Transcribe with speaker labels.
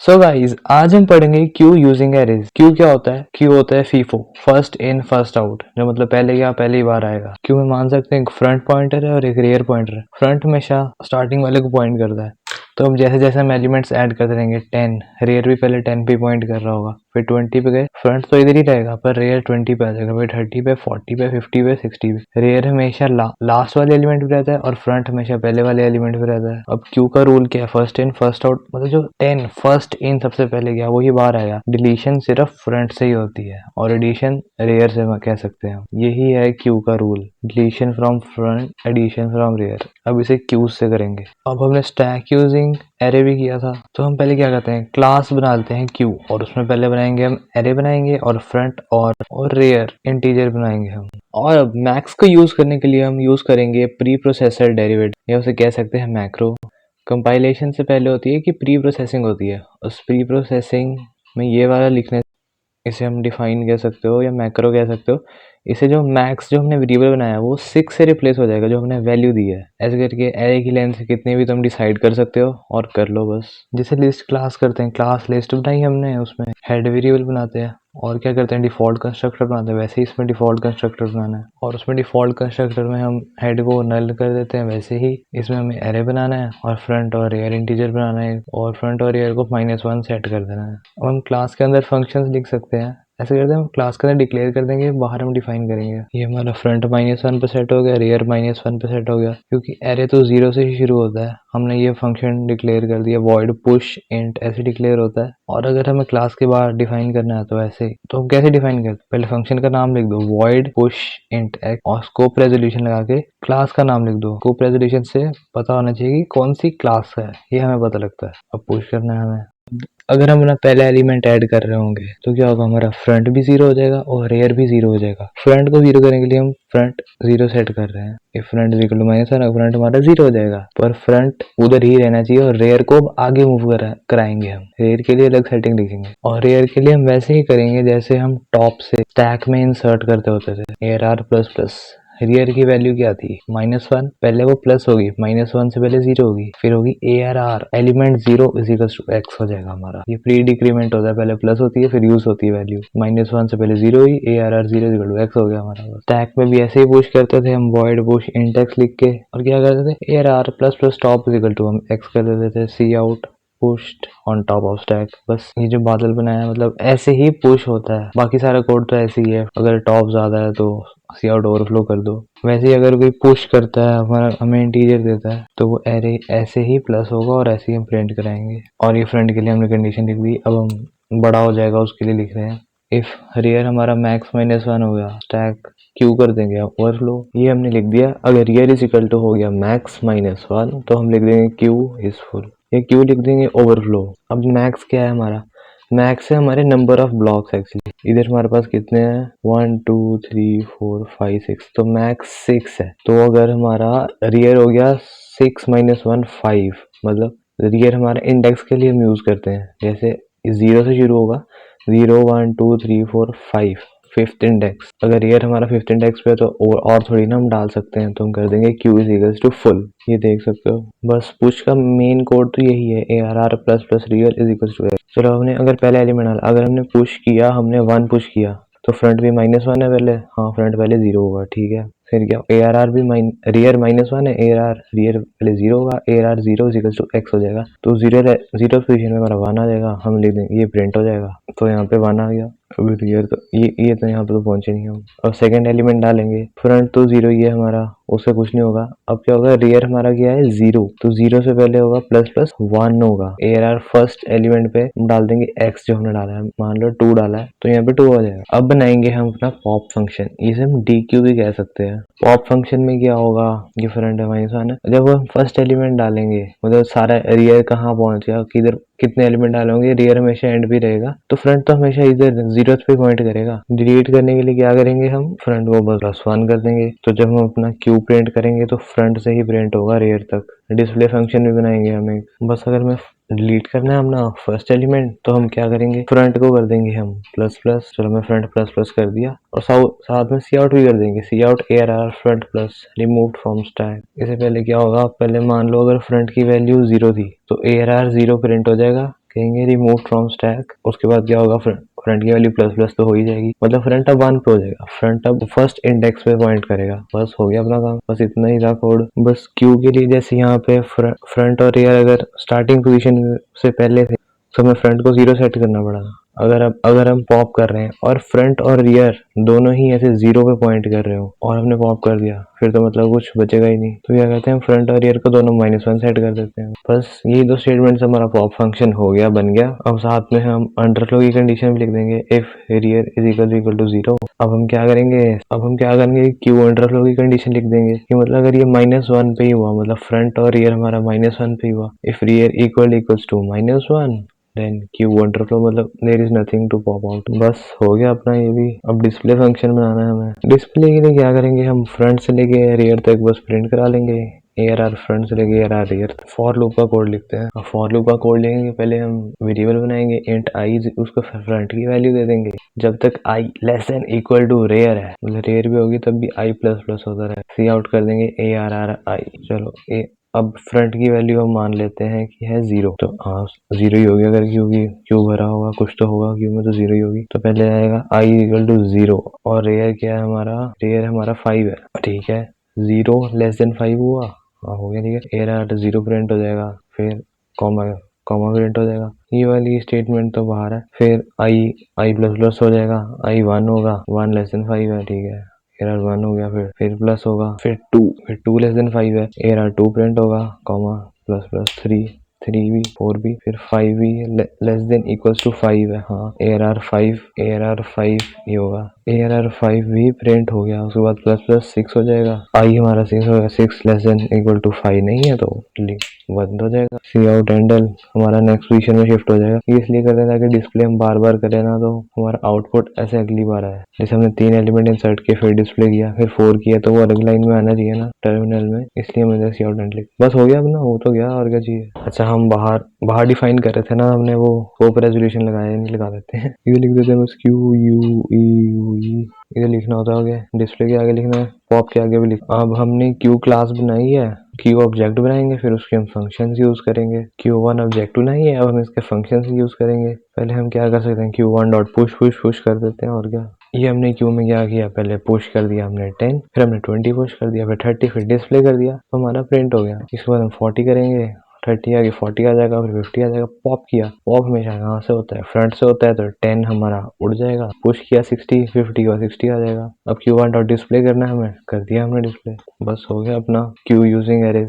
Speaker 1: So guys आज हम पढ़ेंगे क्यू यूजिंग एरेज। क्यू क्या होता है? क्यू होता है FIFO, first in first out, जो मतलब पहले गया पहली बार आएगा। क्यू में मान सकते हैं एक फ्रंट पॉइंटर है और एक रियर पॉइंटर है। फ्रंट हमेशा स्टार्टिंग वाले को पॉइंट करता है, तो हम जैसे जैसे हम एलिमेंट्स ऐड करते रहेंगे 10, रियर भी पहले 10 पे पॉइंट कर रहा होगा, फिर 20 पे गए, फ्रंट तो इधर ही रहेगा पर रियर 20 पे आ जाएगा, फिर 30 पे, 40 पे, 50 पे, 60 पे। रियर हमेशा लास्ट वाले एलिमेंट पे रहता है और फ्रंट हमेशा पहले वाले एलिमेंट पे रहता है। अब क्यू का रूल क्या है? फर्स्ट इन फर्स्ट आउट, मतलब जो 10 फर्स्ट इन सबसे पहले गया वही बाहर आएगा। डिलीशन सिर्फ फ्रंट से ही होती है और एडिशन रियर से कह सकते हैं। यही है क्यू का rule, deletion from front, addition from rear. अब इसे क्यू से करेंगे। अब हमने स्टैक यूजिंग एरे भी किया था, तो हम पहले क्या करते हैं, क्लास बना लेते हैं क्यू, और उसमें पहले बनाएंगे हम एरे बनाएंगे और फ्रंट और रियर इंटीजर बनाएंगे हम। और अब मैक्स को यूज करने के लिए हम यूज करेंगे प्री प्रोसेसर डेरिवेटिव, या उसे कह सकते हैं मैक्रो। कंपाइलेशन से पहले होती है कि प्री प्रोसेसिंग होती है। उस प्री प्रोसेसिंग में ये वाला लिखने, इसे हम डिफाइन कह सकते हो या मैक्रो कह सकते हो। इसे जो मैक्स जो हमने वेरिएबल बनाया है वो 6 से रिप्लेस हो जाएगा, जो हमने वैल्यू दी है। ऐसे करके एरे की लेंथ कितनी भी तुम डिसाइड कर सकते हो और कर लो बस। जैसे लिस्ट क्लास करते हैं, क्लास लिस्ट बनाई हमने, उसमें हेड वेरिएबल बनाते हैं और क्या करते हैं, डिफॉल्ट कंस्ट्रक्टर बनाते हैं। वैसे ही इसमें डिफॉल्ट कंस्ट्रक्टर बनाना है और उसमें डिफॉल्ट कंस्ट्रक्टर में हम हेड को नल कर देते हैं। वैसे ही इसमें हमें एरे बनाना है और फ्रंट और रियर इंटीजर बनाना है और फ्रंट और रियर को -1 सेट कर देना है। अब हम क्लास के अंदर फंक्शंस लिख सकते हैं। ऐसे करते हैं, हम क्लास के अंदर डिक्लेयर कर देंगे, बाहर हम डिफाइन करेंगे। ये हमारा फ्रंट -1 पे सेट हो गया, रियर -1 पे सेट हो गया, क्योंकि एरे तो 0 से ही शुरू होता है। हमने ये फंक्शन डिक्लेयर कर दिया, वॉइड पुश इंट ऐसे डिक्लेयर होता है। और अगर हमें क्लास के बाहर डिफाइन करना है तो ऐसे, तो हम कैसे डिफाइन करते हैं, पहले फंक्शन का नाम लिख दो वॉइड पुश इंट एक्स और स्कोप रेजोल्यूशन लगा के क्लास का नाम लिख दो। स्कोप रेजोल्यूशन से पता होना चाहिए कि कौन सी क्लास है, ये हमें पता लगता है। अब पुश करना है हमें। अगर हम अपना पहला एलिमेंट ऐड कर रहे होंगे तो क्या होगा, हमारा फ्रंट भी 0 हो जाएगा और रियर भी 0 हो जाएगा। फ्रंट को 0 करने के लिए हम फ्रंट 0 सेट कर रहे हैं। If front is equal to -1, front हमारा 0 हो जाएगा, पर फ्रंट उधर ही रहना चाहिए और रियर को आगे मूव कराएंगे। हम रियर के लिए अलग सेटिंग लिखेंगे और रियर के लिए हम वैसे ही करेंगे जैसे हम टॉप से स्टैक में इंसर्ट करते होते थे। ARR प्लस प्लस, रियर की वैल्यू क्या थी, -1, पहले वो प्लस होगी, -1 से पहले 0 होगी, फिर होगी ARR element 0 is equal to X हो जाएगा हमारा। ये प्री डिक्रीमेंट होता है, पहले प्लस होती है फिर यूज होती है वैल्यू। -1 से पहले 0 हुई, ARR 0 is equal to X हो गया हमारा। स्टैक में भी ऐसे ही पुश करते थे हम, वॉइड पुश इंडेक्स लिख के, और क्या करते थे, ARR plus plus top is equal to हम एक्स कर देते थे, cout pushed on top of stack. बस ये जो बादल बनाया है, मतलब ऐसे ही पुश होता है। बाकी सारा कोड तो ऐसे ही है, अगर टॉप ज्यादा है तो सी आउट ओवरफ्लो कर दो। वैसे ही अगर कोई पुश करता है, हमारा हमें इंटीजर देता है, तो वो एरे ऐसे ही प्लस होगा और ऐसे ही हम प्रिंट कराएंगे। और ये फ्रंट के लिए हमने कंडीशन लिख दी। अब हम बड़ा हो जाएगा उसके लिए लिख रहे हैं, इफ रियर हमारा मैक्स -1 हो गया, स्टैक क्यू कर देंगे ओवरफ्लो, ये हमने लिख दिया। अगर रियर इज इक्वल टू हो गया मैक्स -1, तो हम लिख देंगे क्यू इज फुल, ये क्यू लिख देंगे ओवरफ्लो। अब मैक्स क्या है हमारा, मैक्स है हमारे नंबर ऑफ ब्लॉक्स। एक्चुअली इधर हमारे पास कितने हैं, 1 2 3 4 5 6, तो मैक्स 6 है। तो अगर हमारा रियर हो गया 6 -1 5, मतलब रियर हमारे इंडेक्स के लिए हम यूज करते हैं। जैसे 0 से शुरू होगा, 0 1 2 3 4 5, फिफ्थ इंडेक्स। अगर रियर हमारा फिफ्थ इंडेक्स पे है तो और थोड़ी ना हम डाल सकते हैं, तो हम कर देंगे queue is equals to full. ये देख सकते हो। बस पुश का मेन कोड तो यही है, ARR plus plus rear is equals to X. चलो हमने अगर पहले एलिमेंट डाला, अगर हमने पुश किया, हमने 1 पुश किया, तो फ्रंट भी -1 है पहले, हाँ फ्रंट पहले 0 होगा, ठीक है। फिर क्या, ARR भी रियर -1 है, ARR रियर पहले 0 होगा, ARR 0 is equals to X हो जाएगा। तो 0 पोजीशन में हमारा 1 आ जाएगा, हम लिख देंगे, ये प्रिंट हो जाएगा। तो यहाँ पे 1 आ गया। अभी रियर तो ये तो यहाँ पे तो पहुंचे नहीं हम। अब सेकंड एलिमेंट डालेंगे, फ्रंट तो 0 ही है हमारा, उससे कुछ नहीं होगा। अब क्या होगा, रियर हमारा क्या है 0, तो 0 से पहले होगा प्लस प्लस 1 होगा। ARR फर्स्ट एलिमेंट पे हम डाल देंगे x, जो हमने डाला है, मान लो 2 डाला है तो यहाँ पे 2 आ जाएगा। अब बनाएंगे हम अपना पॉप फंक्शन, इसे हम DQ भी कह सकते हैं। पॉप फंक्शन में क्या होगा, ये फ्रंट है -1 है, जब हम फर्स्ट एलिमेंट डालेंगे, मतलब सारा रियर कहाँ पहुंच गया, किधर कितने एलिमेंट डालोगे, रियर हमेशा एंड भी रहेगा, तो फ्रंट तो हमेशा इधर 0 पे पॉइंट करेगा। डिलीट करने के लिए क्या करेंगे, हम फ्रंट को +1 कर देंगे। तो जब हम अपना क्यू प्रिंट करेंगे तो फ्रंट से ही प्रिंट होगा रियर तक। डिस्प्ले फंक्शन भी बनाएंगे हमें। बस अगर मैं डिलीट करना है अपना फर्स्ट एलिमेंट, तो हम क्या करेंगे, फ्रंट को कर देंगे हम प्लस प्लस। चलो मैं फ्रंट प्लस प्लस कर दिया, और साथ में सी आउट भी कर देंगे, cout ARR front plus removed from stack. इससे पहले क्या होगा, पहले मान लो अगर फ्रंट की वैल्यू 0 थी तो ARR 0 प्रिंट हो जाएगा, कहेंगे रिमूव फ्रॉम स्टैक, उसके बाद क्या होगा, फ्रंट की वैल्यू प्लस प्लस तो हो ही जाएगी, मतलब फ्रंट अब 1 पे हो जाएगा, फ्रंट अब फर्स्ट इंडेक्स पे पॉइंट करेगा। बस हो गया अपना काम, बस इतना ही था कोड। बस क्यू के लिए जैसे यहाँ पे फ्रंट और रियर अगर स्टार्टिंग पोजीशन से पहले थे तो हमें फ्रंट को 0 सेट करना पड़ा। अगर हम पॉप कर रहे हैं और फ्रंट और रियर दोनों ही ऐसे 0 पे पॉइंट कर रहे हो और हमने पॉप कर दिया, फिर तो मतलब कुछ बचेगा ही नहीं। तो क्या कहते हैं, फ्रंट और रियर को दोनों -1 सेट कर देते हैं। बस यही दो स्टेटमेंट से हमारा पॉप फंक्शन हो गया, बन गया। अब साथ में हम अंडरफ्लो की कंडीशन भी लिख देंगे, if rear is equal to 0। अब हम क्या करेंगे, क्यू अंडरफ्लो की कंडीशन लिख देंगे कि मतलब अगर ये -1 पे ही हुआ, मतलब फ्रंट और रियर हमारा -1 पे ही हुआ, if rear equals to -1 then queue underflow, मतलब there is nothing to pop out. बस हो गया अपना ये भी। अब डिस्प्ले फंक्शन बनाना है हमें। डिस्प्ले के लिए क्या करेंगे, हम फ्रंट से लेके रियर तक बस प्रिंट करा लेंगे, ARR फ्रंट से लेके ARR रियर। फॉर लूप का कोड लिखते हैं। अब फॉर लूप का कोड लेंगे, पहले हम वेरिएबल बनाएंगे इंट आई, उसको फ्रंट की वैल्यू दे देंगे जब तक I less than equal to rear है, मतलब रेयर भी होगी तब भी आई प्लस प्लस होता रहे। सी आउट कर देंगे ARR आई। चलो अब फ्रंट की वैल्यू हम मान लेते हैं कि है 0, तो हाँ 0 ही होगी, अगर क्यू भरा होगा कुछ तो होगा, क्यू में तो 0 ही होगी। तो पहले आएगा आई इक्वल टू 0 और रेयर क्या है हमारा, रेयर हमारा 5 है, ठीक है। 0 लेस देन 5 हुआ, हाँ हो गया, ठीक है। एरर 0 प्रिंट हो जाएगा, फिर कॉमा कॉमा प्रिंट हो जाएगा। ये वाली स्टेटमेंट तो बाहर है। फिर आई प्लस प्लस हो जाएगा, आई 1 होगा, 1 लेस देन 5 है, ठीक है। एरर 1 हो गया, फिर प्लस होगा, फिर 2 लेस देन 5 है, एरर 2 प्रिंट होगा, कॉमा प्लस प्लस 3 भी, 4 भी, फिर 5 भी लेस देन इक्वल्स टू 5 है, हाँ। एरर 5 ये होगा, एरर 5 भी प्रिंट हो गया। उसके बाद प्लस प्लस 6 हो जाएगा, आई हमारा 6 हो गया, 6 लेस देन इक्वल टू 5 नहीं है तो बंद हो जाएगा। सी आउट हैंडल हमारा नेक्स्ट पोजीशन में शिफ्ट हो जाएगा। ये इसलिए करते हैं ताकि डिस्प्ले हम बार बार करें ना तो हमारा आउटपुट ऐसे अगली बार आए। जैसे हमने 3 एलिमेंट इंसर्ट किए, फिर डिस्प्ले किया, फिर 4 किया, तो वो अलग लाइन में आना चाहिए ना टर्मिनल में, इसलिए मैंने सी आउट हैंडल। बस हो गया अपना, हो तो गया, और क्या चाहिए। अच्छा, हम बाहर डिफाइन कर रहे थे ना हमने, वो स्कोप रेजोल्यूशन लगाया नहीं, लगा देते हैं, ये लिख देते हैं bus Q U E U ई, इधर लिखना होता है। डिस्प्ले के आगे लिखना है, पॉप के आगे भी लिखना। अब हमने क्यू क्लास बनाई है, क्यू ऑब्जेक्ट बनाएंगे, फिर उसके हम फंक्शंस यूज करेंगे। Q1 ऑब्जेक्ट बनाई है, अब हम इसके फंक्शंस यूज करेंगे। पहले हम क्या कर सकते हैं, Q1 dot push push push कर देते हैं, और क्या। ये हमने क्यू में क्या किया, पहले पुश कर दिया हमने 10, फिर हमने 20 पुश कर दिया, फिर 30, फिर डिस्प्ले कर दिया, तो हमारा प्रिंट हो गया। इसके बाद हम 40 करेंगे, 30 आगे 40 आ जाएगा, फिर 50 आ जाएगा। पॉप किया, पॉप हमेशा यहाँ से होता है, फ्रंट से होता है, तो 10 हमारा उड़ जाएगा। पुश किया 60, 50 का 60 आ जाएगा। अब Q1 डॉट डिस्प्ले करना है हमें, कर दिया हमने डिस्प्ले। बस हो गया अपना क्यू यूजिंग एरेज।